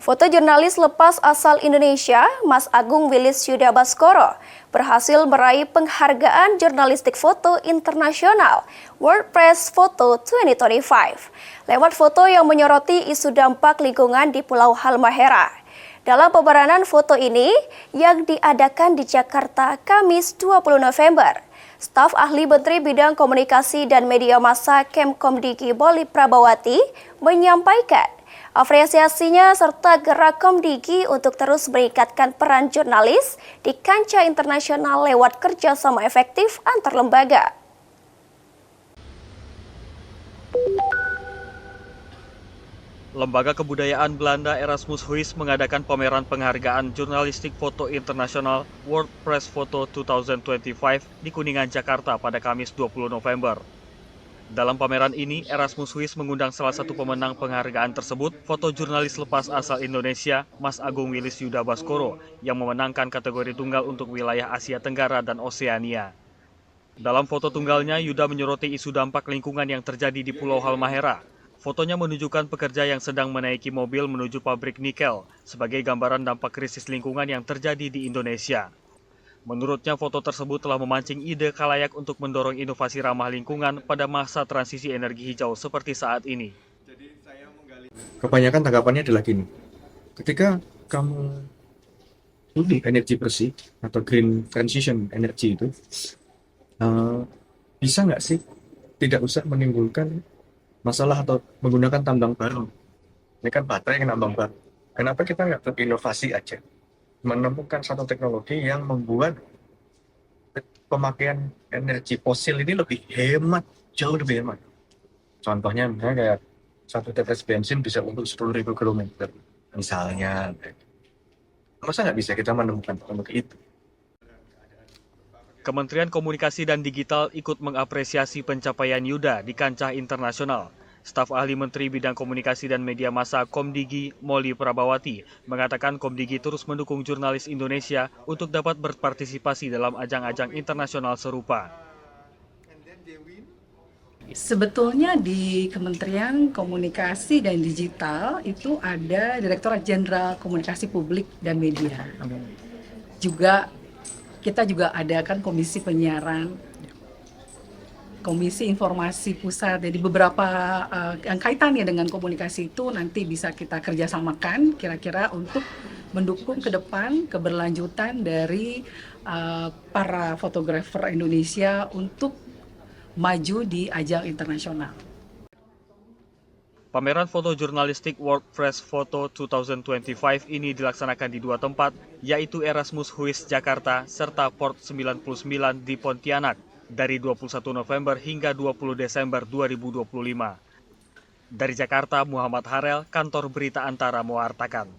Foto jurnalis lepas asal Indonesia, Mas Agung Willis Yuda Baskoro, berhasil meraih penghargaan jurnalistik foto internasional World Press Photo 2025 lewat foto yang menyoroti isu dampak lingkungan di Pulau Halmahera. Dalam pemeranan foto ini yang diadakan di Jakarta Kamis 20 November, staf ahli Menteri Bidang Komunikasi dan Media Massa Kemkomdiki Moli Prabawati menyampaikan apresiasinya serta gerak Komdiki untuk terus meningkatkan peran jurnalis di kancah internasional lewat kerjasama efektif antar lembaga. Lembaga Kebudayaan Belanda Erasmus Huis mengadakan pameran penghargaan jurnalistik foto internasional World Press Photo 2025 di Kuningan, Jakarta pada Kamis 20 November. Dalam pameran ini, Erasmus Huis mengundang salah satu pemenang penghargaan tersebut, foto jurnalis lepas asal Indonesia, Mas Agung Willis Yuda Baskoro, yang memenangkan kategori tunggal untuk wilayah Asia Tenggara dan Oseania. Dalam foto tunggalnya, Yuda menyoroti isu dampak lingkungan yang terjadi di Pulau Halmahera. Fotonya menunjukkan pekerja yang sedang menaiki mobil menuju pabrik nikel sebagai gambaran dampak krisis lingkungan yang terjadi di Indonesia. Menurutnya, foto tersebut telah memancing ide khalayak untuk mendorong inovasi ramah lingkungan pada masa transisi energi hijau seperti saat ini. Kebanyakan tanggapannya adalah gini, ketika kamu pilih energi bersih atau green transition energy itu, bisa nggak sih tidak usah menimbulkan masalah atau menggunakan tambang baru? Ini kan baterai yang tambang baru. Kenapa kita nggak berinovasi aja? Menemukan satu teknologi yang membuat pemakaian energi fosil ini lebih hemat, jauh lebih hemat. Contohnya misalnya kayak satu tetes bensin bisa untuk 10.000 km misalnya. Masa nggak bisa kita menemukan teknologi itu? Kementerian Komunikasi dan Digital ikut mengapresiasi pencapaian Yuda di kancah internasional. Staf ahli Menteri Bidang Komunikasi dan Media Massa Komdigi Moli Prabawati mengatakan Komdigi terus mendukung jurnalis Indonesia untuk dapat berpartisipasi dalam ajang-ajang internasional serupa. Sebetulnya di Kementerian Komunikasi dan Digital itu ada Direktorat Jenderal Komunikasi Publik dan Media. Kita juga ada kan Komisi Penyiaran, Komisi Informasi Pusat. Jadi beberapa yang kaitannya dengan komunikasi itu nanti bisa kita kerjasamakan kira-kira untuk mendukung ke depan keberlanjutan dari para fotografer Indonesia untuk maju di ajang internasional. Pameran foto jurnalistik World Press Photo 2025 ini dilaksanakan di dua tempat, yaitu Erasmus Huis Jakarta serta Port 99 di Pontianak dari 21 November hingga 20 Desember 2025. Dari Jakarta, Muhammad Harel, Kantor Berita Antara mewartakan.